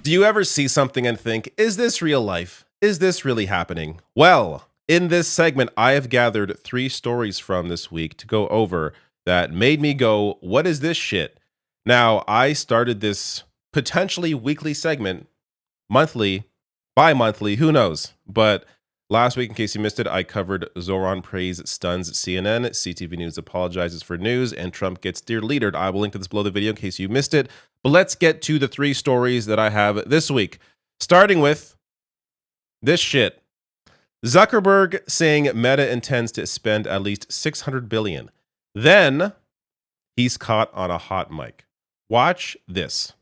Do you ever see something and think, is this real life? Is this really happening? Well, in this segment, I have gathered 3 stories from this week to go over that made me go, what is this shit? Now, I started this potentially weekly segment, monthly, bi-monthly, who knows? But last week, in case you missed it, I covered Zoran praise stuns CNN, CTV News apologizes for news, and Trump gets dear leadered. I will link to this below the video in case you missed it. But let's get to the 3 stories that I have this week. Starting with this shit. Zuckerberg saying Meta intends to spend at least $600 billion. Then he's caught on a hot mic. Watch this.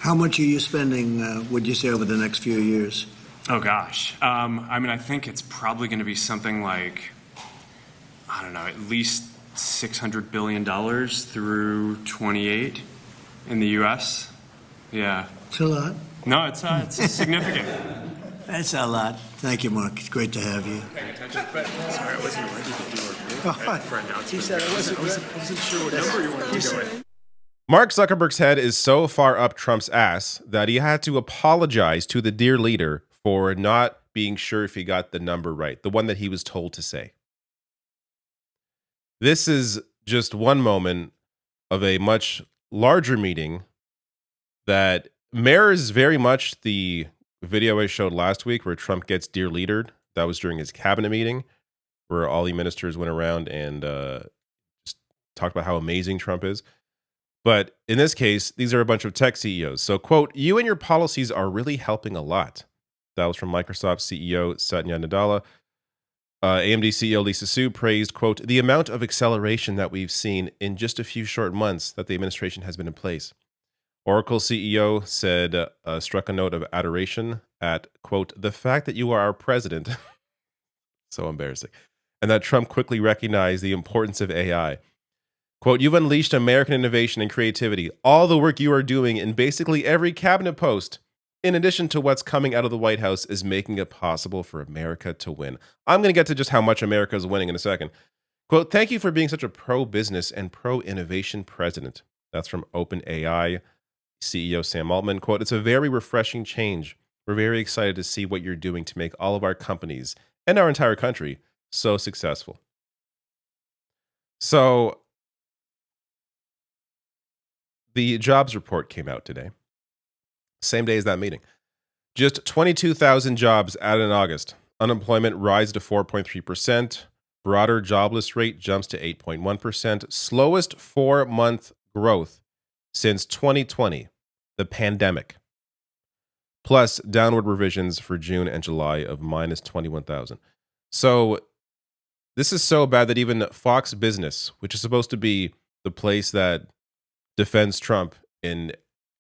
How much are you spending, would you say, over the next few years? Oh, gosh. I think it's probably going to be something like, I don't know, at least $600 billion through 28 in the U.S. Yeah. It's a lot. No, it's significant. That's a lot. Thank you, Mark. It's great to have you. Paying attention, but sorry, I wasn't ready to do it for announcement. He said I wasn't sure what number you wanted to go with. Mark Zuckerberg's head is so far up Trump's ass that he had to apologize to the dear leader for not being sure if he got the number right, the one that he was told to say. This is just one moment of a much larger meeting that mirrors very much the video I showed last week where Trump gets dear leadered. That was during his cabinet meeting where all the ministers went around and just talked about how amazing Trump is. But in this case, these are a bunch of tech CEOs. So, quote, you and your policies are really helping a lot. That was from Microsoft CEO Satya Nadella. AMD CEO Lisa Su praised, quote, the amount of acceleration that we've seen in just a few short months that the administration has been in place. Oracle CEO said, struck a note of adoration at, quote, the fact that you are our president. So embarrassing. And that Trump quickly recognized the importance of AI. Quote, you've unleashed American innovation and creativity. All the work you are doing in basically every cabinet post, in addition to what's coming out of the White House, is making it possible for America to win. I'm going to get to just how much America is winning in a second. Quote, thank you for being such a pro-business and pro-innovation president. That's from OpenAI CEO Sam Altman. Quote, it's a very refreshing change. We're very excited to see what you're doing to make all of our companies and our entire country so successful. So, the jobs report came out today. Same day as that meeting. Just 22,000 jobs added in August. Unemployment rises to 4.3%. Broader jobless rate jumps to 8.1%. Slowest 4-month growth since 2020, the pandemic. Plus downward revisions for June and July of minus 21,000. So this is so bad that even Fox Business, which is supposed to be the place that defends Trump in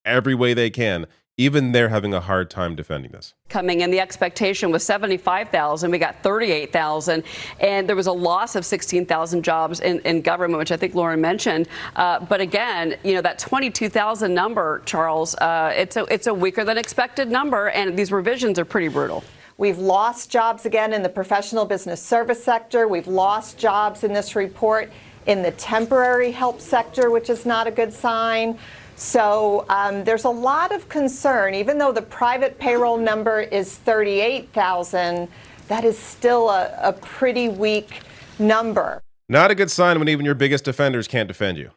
every way they can, even they're having a hard time defending this. Coming in, the expectation was 75,000. We got 38,000. And there was a loss of 16,000 jobs in government, which I think Lauren mentioned. But again, that 22,000 number, Charles, it's a weaker than expected number. And these revisions are pretty brutal. We've lost jobs again in the professional business service sector. We've lost jobs in this report in the temporary help sector, which is not a good sign. So there's a lot of concern. Even though the private payroll number is 38,000, that is still a pretty weak number. Not a good sign when even your biggest defenders can't defend you.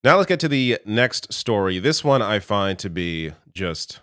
Now let's get to the next story. This one I find to be just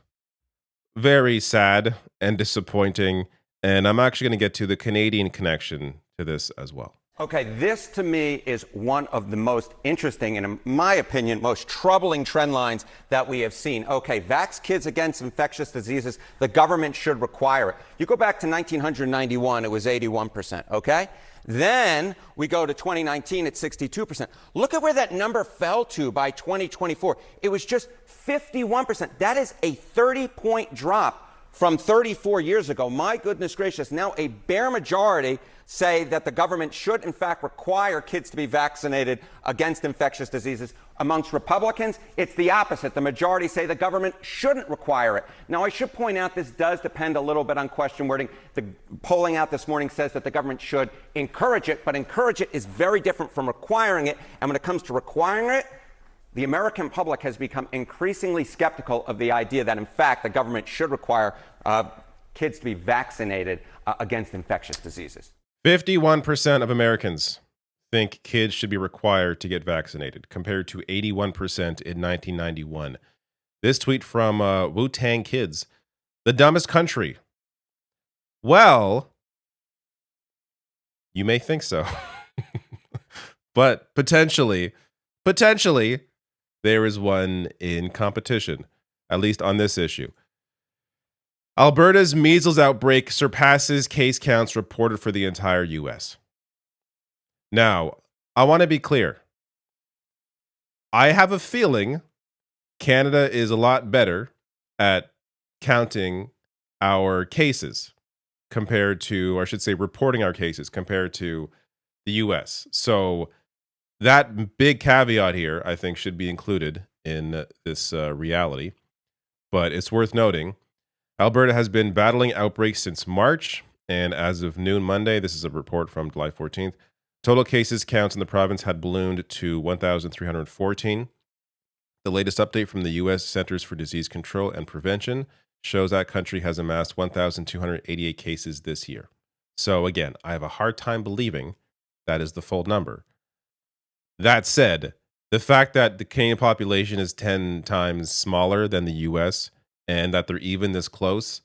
very sad and disappointing. And I'm actually going to get to the Canadian connection to this as well. Okay, this to me is one of the most interesting and, in my opinion, most troubling trend lines that we have seen. Okay, vax kids against infectious diseases, the government should require it. You go back to 1991, it was 81%, okay? Then we go to 2019 at 62%. Look at where that number fell to by 2024. It was just 51%. That is a 30-point drop from 34 years ago. My goodness gracious, now a bare majority say that the government should, in fact, require kids to be vaccinated against infectious diseases. Amongst Republicans, it's the opposite. The majority say the government shouldn't require it. Now, I should point out this does depend a little bit on question wording. The polling out this morning says that the government should encourage it, but encourage it is very different from requiring it. And when it comes to requiring it, the American public has become increasingly skeptical of the idea that, in fact, the government should require kids to be vaccinated against infectious diseases. 51% of Americans think kids should be required to get vaccinated, compared to 81% in 1991. This tweet from Wu-Tang Kids. The dumbest country. Well, you may think so. But potentially, there is one in competition, at least on this issue. Alberta's measles outbreak surpasses case counts reported for the entire U.S. Now, I want to be clear. I have a feeling Canada is a lot better at counting our cases compared to, or I should say, reporting our cases compared to the U.S. So that big caveat here, I think, should be included in this reality. But it's worth noting, Alberta has been battling outbreaks since March, and as of noon Monday, this is a report from July 14th, total cases counts in the province had ballooned to 1,314. The latest update from the U.S. Centers for Disease Control and Prevention shows that country has amassed 1,288 cases this year. So again, I have a hard time believing that is the full number. That said, the fact that the Canadian population is 10 times smaller than the U.S. and that they're even this close,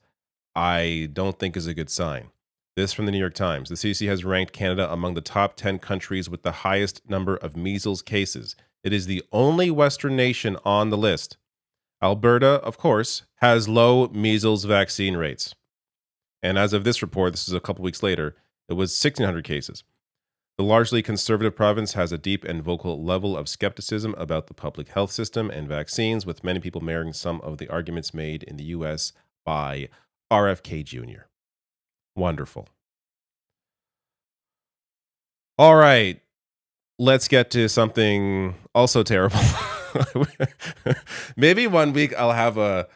I don't think is a good sign. This from the New York Times. The CDC has ranked Canada among the top 10 countries with the highest number of measles cases. It is the only Western nation on the list. Alberta, of course, has low measles vaccine rates. And as of this report, this is a couple weeks later, it was 1,600 cases. The largely conservative province has a deep and vocal level of skepticism about the public health system and vaccines, with many people mirroring some of the arguments made in the U.S. by RFK Jr. Wonderful. All right, let's get to something also terrible. Maybe one week I'll have a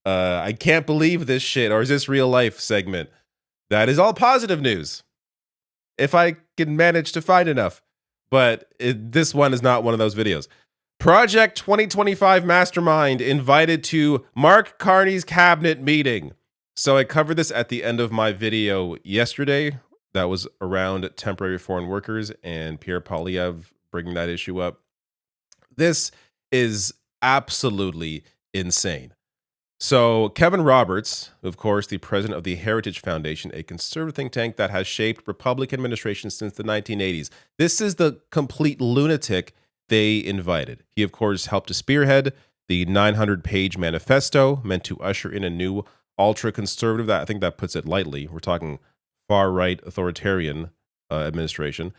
I can't believe this shit, or is this real life segment that is all positive news, if I can manage to find enough. But this one is not one of those videos. Project 2025 Mastermind invited to Mark Carney's cabinet meeting. So I covered this at the end of my video yesterday. That was around temporary foreign workers and Pierre Poilievre bringing that issue up. This is absolutely insane. So Kevin Roberts, of course, the president of the Heritage Foundation, a conservative think tank that has shaped Republican administrations since the 1980s. This is the complete lunatic they invited. He, of course, helped to spearhead the 900-page manifesto meant to usher in a new ultra-conservative, that I think that puts it lightly. We're talking far-right authoritarian administration.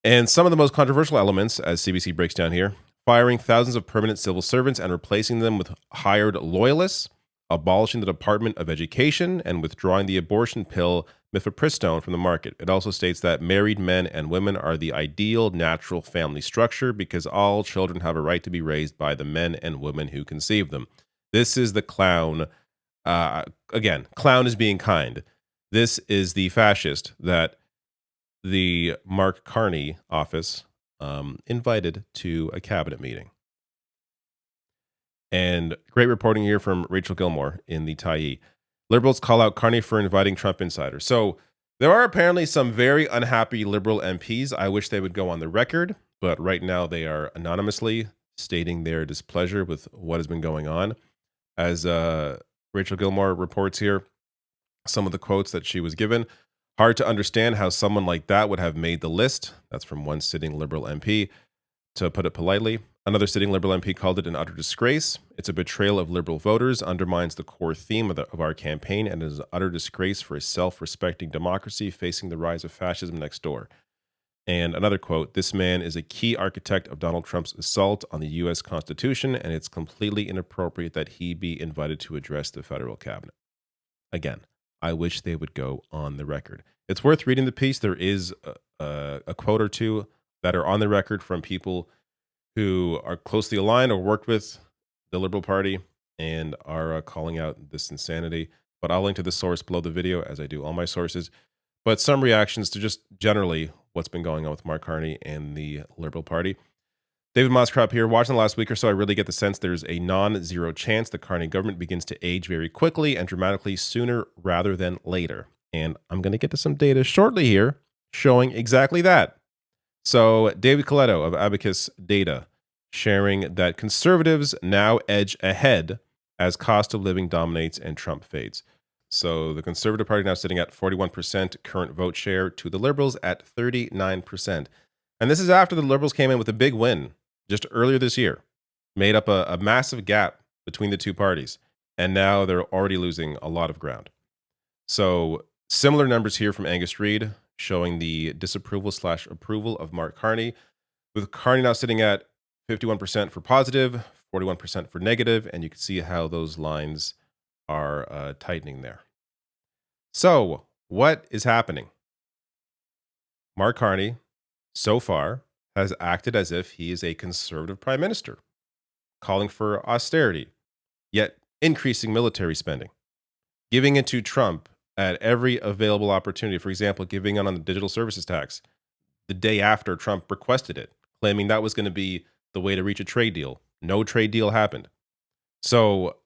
And some of the most controversial elements, as CBC breaks down here, firing thousands of permanent civil servants and replacing them with hired loyalists, abolishing the Department of Education, and withdrawing the abortion pill mifepristone from the market. It also states that married men and women are the ideal natural family structure because all children have a right to be raised by the men and women who conceive them. This is the clown. Again, clown is being kind. This is the fascist that the Mark Carney office invited to a cabinet meeting. And great reporting here from Rachel Gilmore in the Tyee. Liberals call out Carney for inviting Trump insiders. So there are apparently some very unhappy Liberal MPs. I wish they would go on the record, but right now they are anonymously stating their displeasure with what has been going on. As Rachel Gilmore reports here, some of the quotes that she was given. Hard to understand how someone like that would have made the list. That's from one sitting Liberal MP. To put it politely, another sitting Liberal MP called it an utter disgrace. It's a betrayal of Liberal voters, undermines the core theme of our campaign, and is an utter disgrace for a self-respecting democracy facing the rise of fascism next door. And another quote, this man is a key architect of Donald Trump's assault on the U.S. Constitution, and it's completely inappropriate that he be invited to address the federal cabinet. Again, I wish they would go on the record. It's worth reading the piece. There is a quote or two that are on the record from people who are closely aligned or worked with the Liberal Party and are calling out this insanity. But I'll link to the source below the video, as I do all my sources. But some reactions to just generally what's been going on with Mark Carney and the Liberal Party. David Moskrop here. Watching the last week or so, I really get the sense there's a non-zero chance the Carney government begins to age very quickly and dramatically sooner rather than later. And I'm going to get to some data shortly here showing exactly that. So David Coletto of Abacus Data sharing that conservatives now edge ahead as cost of living dominates and Trump fades. So the Conservative Party now sitting at 41% current vote share to the Liberals at 39%. And this is after the Liberals came in with a big win just earlier this year, made up a massive gap between the two parties. And now they're already losing a lot of ground. So similar numbers here from Angus Reid showing the disapproval/approval of Mark Carney, with Carney now sitting at 51% for positive, 41% for negative, and you can see how those lines are tightening there. So what is happening? Mark Carney, so far, has acted as if he is a conservative prime minister, calling for austerity, yet increasing military spending, giving in to Trump at every available opportunity. For example, giving in on the digital services tax the day after Trump requested it, claiming that was going to be the way to reach a trade deal. No trade deal happened. So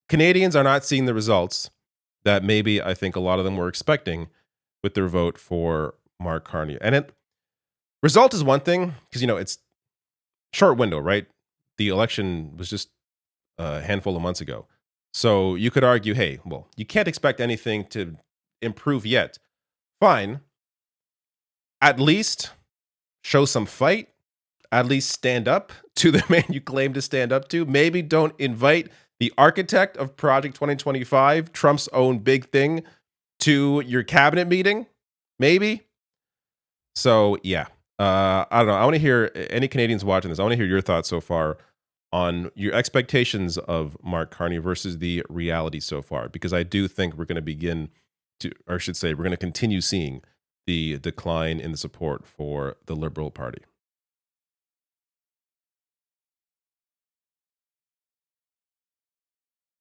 Canadians are not seeing the results that maybe I think a lot of them were expecting with their vote for Mark Carney. And result is one thing, because, it's short window, right? The election was just a handful of months ago. So you could argue, hey, well, you can't expect anything to improve yet. Fine. At least show some fight. At least stand up to the man you claim to stand up to. Maybe don't invite the architect of Project 2025, Trump's own big thing, to your cabinet meeting. Maybe. So, yeah. I don't know. I want to hear any Canadians watching this. I want to hear your thoughts so far on your expectations of Mark Carney versus the reality so far, because I do think we're going to we're going to continue seeing the decline in the support for the Liberal Party.